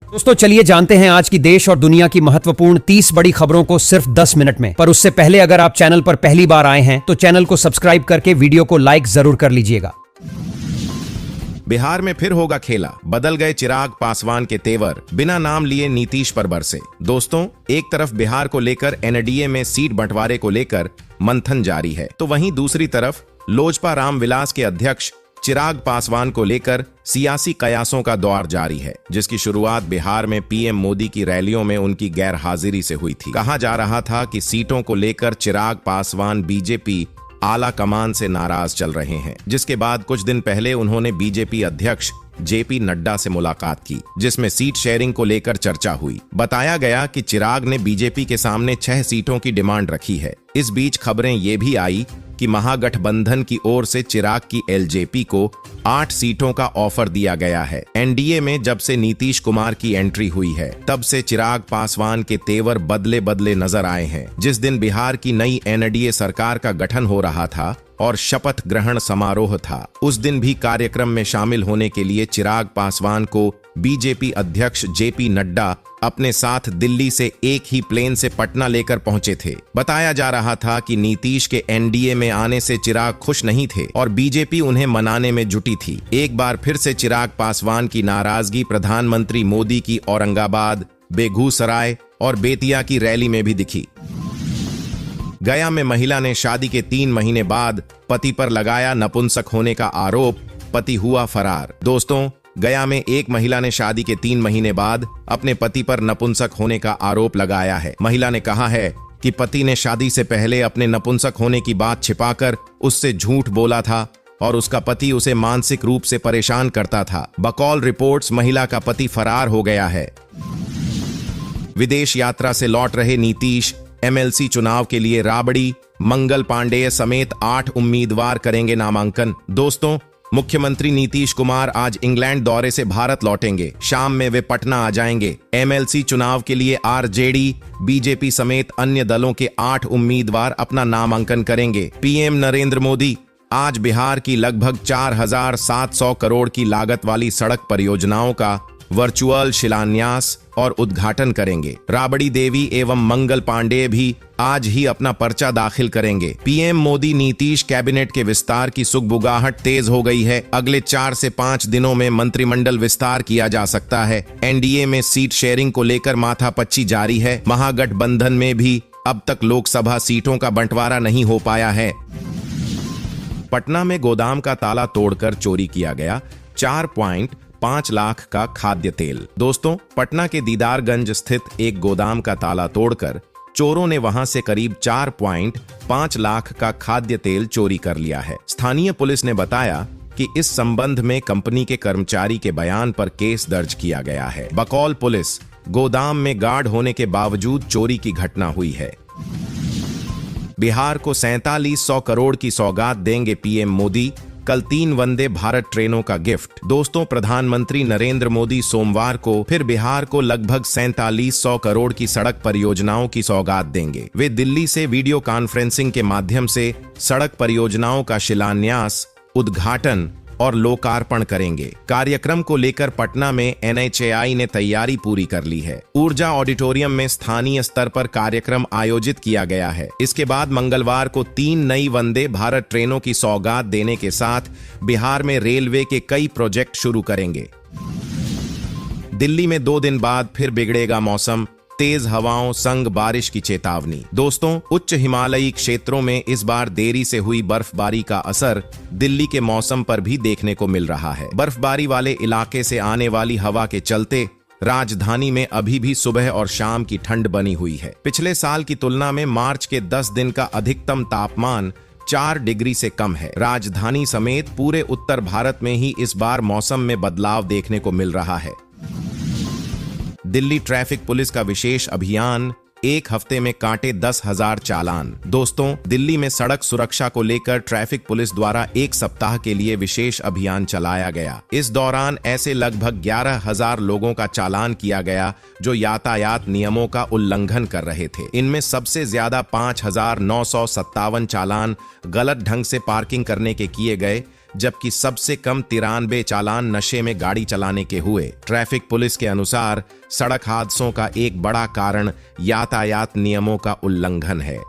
दोस्तों चलिए जानते हैं आज की देश और दुनिया की महत्वपूर्ण 30 बड़ी खबरों को सिर्फ 10 मिनट में। पर उससे पहले अगर आप चैनल पर पहली बार आए हैं तो चैनल को सब्सक्राइब करके वीडियो को लाइक जरूर कर लीजिएगा। बिहार में फिर होगा खेला, बदल गए चिराग पासवान के तेवर, बिना नाम लिए नीतीश पर बरसे। दोस्तों, एक तरफ बिहार को लेकर एनडीए में सीट बंटवारे को लेकर मंथन जारी है, तो वहीं दूसरी तरफ लोजपा रामविलास के अध्यक्ष चिराग पासवान को लेकर सियासी कयासों का दौर जारी है, जिसकी शुरुआत बिहार में पीएम मोदी की रैलियों में उनकी गैर हाजिरी से हुई थी। कहा जा रहा था कि सीटों को लेकर चिराग पासवान बीजेपी आला कमान से नाराज चल रहे हैं, जिसके बाद कुछ दिन पहले उन्होंने बीजेपी अध्यक्ष जेपी नड्डा से मुलाकात की, जिसमें सीट शेयरिंग को लेकर चर्चा हुई। बताया गया कि चिराग ने बीजेपी के सामने 6 सीटों की डिमांड रखी है। इस बीच खबरें ये भी आई कि महागठबंधन की ओर से चिराग की एलजेपी को 8 सीटों का ऑफर दिया गया है। एनडीए में जब से नीतीश कुमार की एंट्री हुई है, तब से चिराग पासवान के तेवर बदले बदले नजर आए हैं। जिस दिन बिहार की नई एनडीए सरकार का गठन हो रहा था और शपथ ग्रहण समारोह था, उस दिन भी कार्यक्रम में शामिल होने के लिए चिराग पासवान को बीजेपी अध्यक्ष जेपी नड्डा अपने साथ दिल्ली से एक ही प्लेन से पटना लेकर पहुंचे थे। बताया जा रहा था कि नीतीश के एनडीए में आने से चिराग खुश नहीं थे और बीजेपी उन्हें मनाने में जुटी थी। एक बार फिर से चिराग पासवान की नाराजगी प्रधानमंत्री मोदी की औरंगाबाद, बेगूसराय और बेतिया की रैली में भी दिखी। गया में महिला ने शादी के 3 महीने बाद पति पर लगाया नपुंसक होने का आरोप, पति हुआ फरार। दोस्तों, गया में एक महिला ने शादी के 3 महीने बाद अपने पति पर नपुंसक होने का आरोप लगाया है। महिला ने कहा है कि पति ने शादी से पहले अपने नपुंसक होने की बात छिपाकर उससे झूठ बोला था और उसका पति उसे मानसिक रूप से परेशान करता था। बकौल रिपोर्ट्स, महिला का पति फरार हो गया है। विदेश यात्रा से लौट रहे नीतीश एमएलसी चुनाव के लिए राबड़ी, मंगल पांडेय समेत 8 उम्मीदवार करेंगे नामांकन। दोस्तों, मुख्यमंत्री नीतीश कुमार आज इंग्लैंड दौरे से भारत लौटेंगे। शाम में वे पटना आ जाएंगे। एमएलसी चुनाव के लिए आरजेडी, बीजेपी समेत अन्य दलों के 8 उम्मीदवार अपना नामांकन करेंगे। पीएम नरेंद्र मोदी आज बिहार की लगभग 4700 करोड़ की लागत वाली सड़क परियोजनाओं का वर्चुअल शिलान्यास और उद्घाटन करेंगे। राबड़ी देवी एवं मंगल पांडेय भी आज ही अपना पर्चा दाखिल करेंगे। पीएम मोदी नीतीश कैबिनेट के विस्तार की सुगबुगाहट तेज हो गई है। अगले 4 से 5 दिनों में मंत्रिमंडल विस्तार किया जा सकता है। एनडीए में सीट शेयरिंग को लेकर माथापच्ची जारी है। महागठबंधन में भी अब तक लोकसभा सीटों का बंटवारा नहीं हो पाया है। पटना में गोदाम का ताला तोड़कर चोरी किया गया 4.5 लाख का खाद्य तेल। दोस्तों, पटना के दीदारगंज स्थित एक गोदाम का ताला तोड़कर चोरों ने वहां से करीब 4.5 लाख का खाद्य तेल चोरी कर लिया है। स्थानीय पुलिस ने बताया कि इस संबंध में कंपनी के कर्मचारी के बयान पर केस दर्ज किया गया है। बकौल पुलिस, गोदाम में गार्ड होने के बावजूद चोरी की घटना हुई है। बिहार को 4700 करोड़ की सौगात देंगे पीएम मोदी, कल 3 वंदे भारत ट्रेनों का गिफ्ट। दोस्तों, प्रधानमंत्री नरेंद्र मोदी सोमवार को फिर बिहार को लगभग 4700 करोड़ की सड़क परियोजनाओं की सौगात देंगे। वे दिल्ली से वीडियो कॉन्फ्रेंसिंग के माध्यम से सड़क परियोजनाओं का शिलान्यास, उद्घाटन और लोकार्पण करेंगे। कार्यक्रम को लेकर पटना में एनएचएआई ने तैयारी पूरी कर ली है। ऊर्जा ऑडिटोरियम में स्थानीय स्तर पर कार्यक्रम आयोजित किया गया है। इसके बाद मंगलवार को 3 नई वंदे भारत ट्रेनों की सौगात देने के साथ बिहार में रेलवे के कई प्रोजेक्ट शुरू करेंगे। दिल्ली में 2 दिन बाद फिर बिगड़ेगा मौसम, तेज हवाओं संग बारिश की चेतावनी। दोस्तों, उच्च हिमालयी क्षेत्रों में इस बार देरी से हुई बर्फबारी का असर दिल्ली के मौसम पर भी देखने को मिल रहा है। बर्फबारी वाले इलाके से आने वाली हवा के चलते राजधानी में अभी भी सुबह और शाम की ठंड बनी हुई है। पिछले साल की तुलना में मार्च के 10 दिन का अधिकतम तापमान 4 डिग्री से कम है। राजधानी समेत पूरे उत्तर भारत में ही इस बार मौसम में बदलाव देखने को मिल रहा है। दिल्ली ट्रैफिक पुलिस का विशेष अभियान, 1 हफ्ते में काटे 10,000 चालान। दोस्तों, दिल्ली में सड़क सुरक्षा को लेकर ट्रैफिक पुलिस द्वारा 1 सप्ताह के लिए विशेष अभियान चलाया गया। इस दौरान ऐसे लगभग 11,000 लोगों का चालान किया गया जो यातायात नियमों का उल्लंघन कर रहे थे। इनमें सबसे ज्यादा 5,957 चालान गलत ढंग से पार्किंग करने के किए गए, जबकि सबसे कम 93 चालान नशे में गाड़ी चलाने के हुए। ट्रैफिक पुलिस के अनुसार सड़क हादसों का एक बड़ा कारण यातायात नियमों का उल्लंघन है।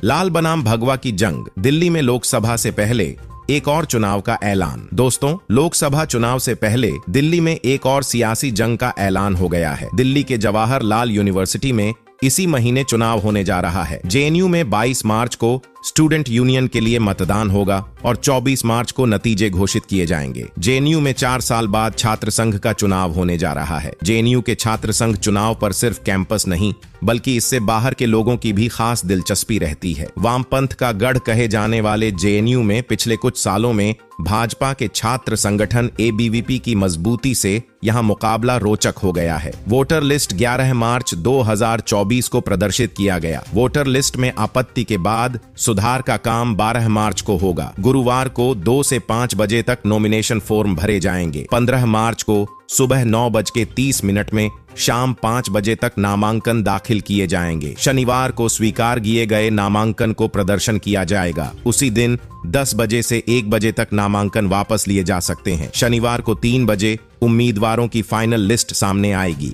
लाल बनाम भगवा की जंग, दिल्ली में लोकसभा से पहले एक और चुनाव का ऐलान। दोस्तों, लोकसभा चुनाव से पहले दिल्ली में एक और सियासी जंग का ऐलान हो गया है। दिल्ली के जवाहरलाल यूनिवर्सिटी में इसी महीने चुनाव होने जा रहा है। जेएनयू में 22 मार्च को स्टूडेंट यूनियन के लिए मतदान होगा और 24 मार्च को नतीजे घोषित किए जाएंगे। जेएनयू में 4 साल बाद छात्र संघ का चुनाव होने जा रहा है। जेएनयू के छात्र संघ चुनाव पर सिर्फ कैंपस नहीं बल्कि इससे बाहर के लोगों की भी खास दिलचस्पी रहती है। वामपंथ का गढ़ कहे जाने वाले जेएनयू में पिछले कुछ सालों में भाजपा के छात्र संगठन एबीवीपी की मजबूती से यहां मुकाबला रोचक हो गया है। वोटर लिस्ट 11 मार्च 2024 को प्रदर्शित किया गया। वोटर लिस्ट में आपत्ति के बाद सुधार का काम 12 मार्च को होगा। गुरुवार को 2 से 5 बजे तक नॉमिनेशन फॉर्म भरे जाएंगे। 15 मार्च को सुबह 9:30 में शाम 5 बजे तक नामांकन दाखिल किए जाएंगे। शनिवार को स्वीकार किए गए नामांकन को प्रदर्शन किया जाएगा। उसी दिन 10 बजे से 1 बजे तक नामांकन वापस लिए जा सकते हैं। शनिवार को 3 बजे उम्मीदवारों की फाइनल लिस्ट सामने आएगी।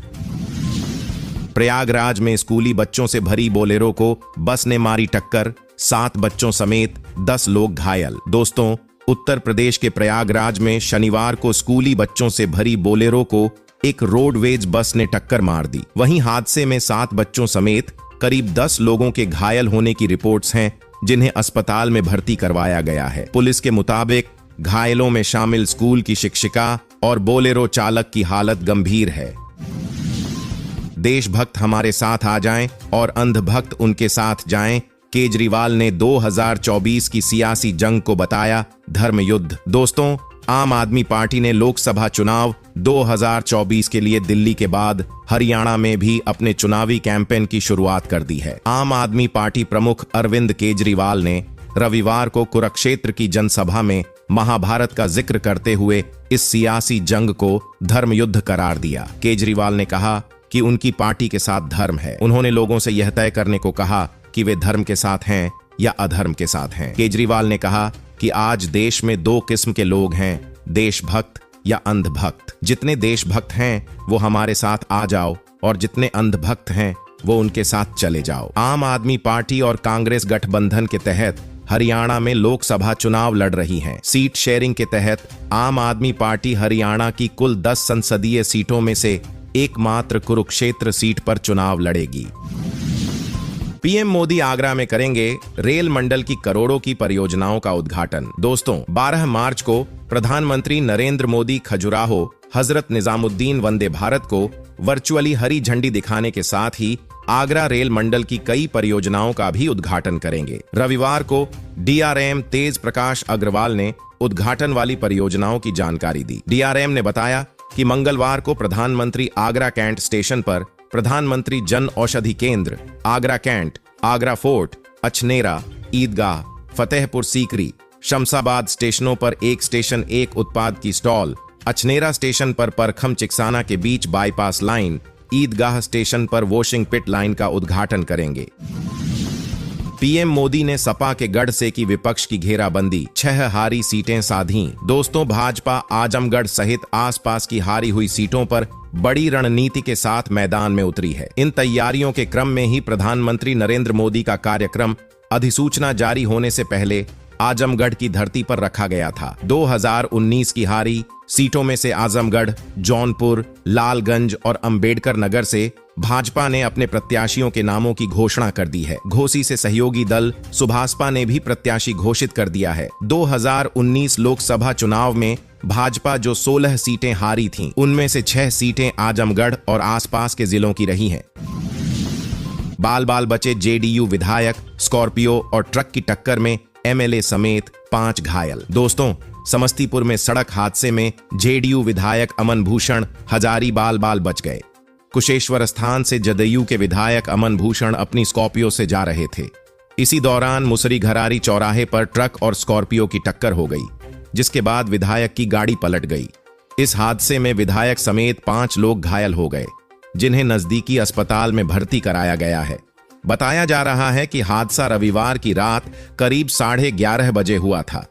प्रयागराज में स्कूली बच्चों से भरी बोलेरो को बस ने मारी टक्कर, 7 बच्चों समेत 10 लोग घायल। दोस्तों, उत्तर प्रदेश के प्रयागराज में शनिवार को स्कूली बच्चों से भरी बोलेरो को एक रोडवेज बस ने टक्कर मार दी। वहीं हादसे में 7 बच्चों समेत करीब 10 लोगों के घायल होने की रिपोर्ट्स हैं, जिन्हें अस्पताल में भर्ती करवाया गया है। पुलिस के मुताबिक घायलों में शामिल स्कूल की शिक्षिका और बोलेरो चालक की हालत गंभीर है। देशभक्त हमारे साथ आ जाएं और अंधभक्त उनके साथ जाएं, केजरीवाल ने 2024 की सियासी जंग को बताया धर्म युद्ध। दोस्तों, आम आदमी पार्टी ने लोकसभा चुनाव 2024 के लिए दिल्ली के बाद हरियाणा में भी अपने चुनावी कैंपेन की शुरुआत कर दी है। आम आदमी पार्टी प्रमुख अरविंद केजरीवाल ने रविवार को कुरुक्षेत्र की जनसभा में महाभारत का जिक्र करते हुए इस सियासी जंग को धर्म युद्ध करार दिया। केजरीवाल ने कहा कि उनकी पार्टी के साथ धर्म है। उन्होंने लोगों से यह तय करने को कहा कि वे धर्म के साथ हैं या अधर्म के साथ हैं। केजरीवाल ने कहा कि आज देश में 2 किस्म के लोग हैं, देशभक्त या अंधभक्त। जितने देशभक्त हैं वो हमारे साथ आ जाओ और जितने अंधभक्त हैं वो उनके साथ चले जाओ। आम आदमी पार्टी और कांग्रेस गठबंधन के तहत हरियाणा में लोकसभा चुनाव लड़ रही हैं। सीट शेयरिंग के तहत आम आदमी पार्टी हरियाणा की कुल 10 संसदीय सीटों में से एकमात्र कुरुक्षेत्र सीट पर चुनाव लड़ेगी। पीएम मोदी आगरा में करेंगे रेल मंडल की करोड़ों की परियोजनाओं का उद्घाटन। दोस्तों, 12 मार्च को प्रधानमंत्री नरेंद्र मोदी खजुराहो हजरत निजामुद्दीन वंदे भारत को वर्चुअली हरी झंडी दिखाने के साथ ही आगरा रेल मंडल की कई परियोजनाओं का भी उद्घाटन करेंगे। रविवार को डीआरएम तेज प्रकाश अग्रवाल ने उद्घाटन वाली परियोजनाओं की जानकारी दी। डीआरएम ने बताया कि मंगलवार को प्रधानमंत्री आगरा कैंट स्टेशन पर प्रधानमंत्री जन औषधि केंद्र, आगरा कैंट, आगरा फोर्ट, अछनेरा, ईदगाह, फतेहपुर सीकरी, शमशाबाद स्टेशनों पर एक स्टेशन एक उत्पाद की स्टॉल, अछनेरा स्टेशन पर परखम चिकसाना के बीच बाईपास लाइन, ईदगाह स्टेशन पर वॉशिंग पिट लाइन का उद्घाटन करेंगे। पीएम मोदी ने सपा के गढ़ से की विपक्ष की घेराबंदी, 6 हारी सीटें साधी। दोस्तों, भाजपा आजमगढ़ सहित आसपास की हारी हुई सीटों पर बड़ी रणनीति के साथ मैदान में उतरी है। इन तैयारियों के क्रम में ही प्रधानमंत्री नरेंद्र मोदी का कार्यक्रम अधिसूचना जारी होने से पहले आजमगढ़ की धरती पर रखा गया था। 2019 की हारी सीटों में से आजमगढ़, जौनपुर, लालगंज और अंबेडकर नगर से भाजपा ने अपने प्रत्याशियों के नामों की घोषणा कर दी है। घोसी से सहयोगी दल सुभाषपा ने भी प्रत्याशी घोषित कर दिया है। 2019 लोकसभा चुनाव में भाजपा जो 16 सीटें हारी थीं, उनमें से 6 सीटें आजमगढ़ और आसपास के जिलों की रही हैं। बाल बाल बचे जेडीयू विधायक, स्कॉर्पियो और ट्रक की टक्कर में एमएलए समेत 5 घायल। दोस्तों, समस्तीपुर में सड़क हादसे में जेडीयू विधायक अमन भूषण हजारी बाल बाल बच गए। कुशेश्वर स्थान से जदयू के विधायक अमन भूषण अपनी स्कॉर्पियो से जा रहे थे। इसी दौरान मुसरी घरारी चौराहे पर ट्रक और स्कॉर्पियो की टक्कर हो गई, जिसके बाद विधायक की गाड़ी पलट गई। इस हादसे में विधायक समेत 5 लोग घायल हो गए, जिन्हें नजदीकी अस्पताल में भर्ती कराया गया है। बताया जा रहा है कि हादसा रविवार की रात करीब 11:30 बजे हुआ था।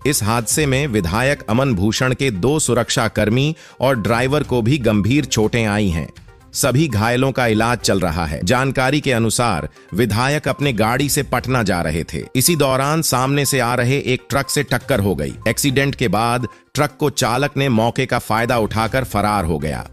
इस हादसे में विधायक अमन भूषण के 2 सुरक्षा कर्मी और ड्राइवर को भी गंभीर चोटें आई हैं। सभी घायलों का इलाज चल रहा है। जानकारी के अनुसार विधायक अपने गाड़ी से पटना जा रहे थे। इसी दौरान सामने से आ रहे एक ट्रक से टक्कर हो गई। एक्सीडेंट के बाद ट्रक को चालक ने मौके का फायदा उठाकर फरार हो गया।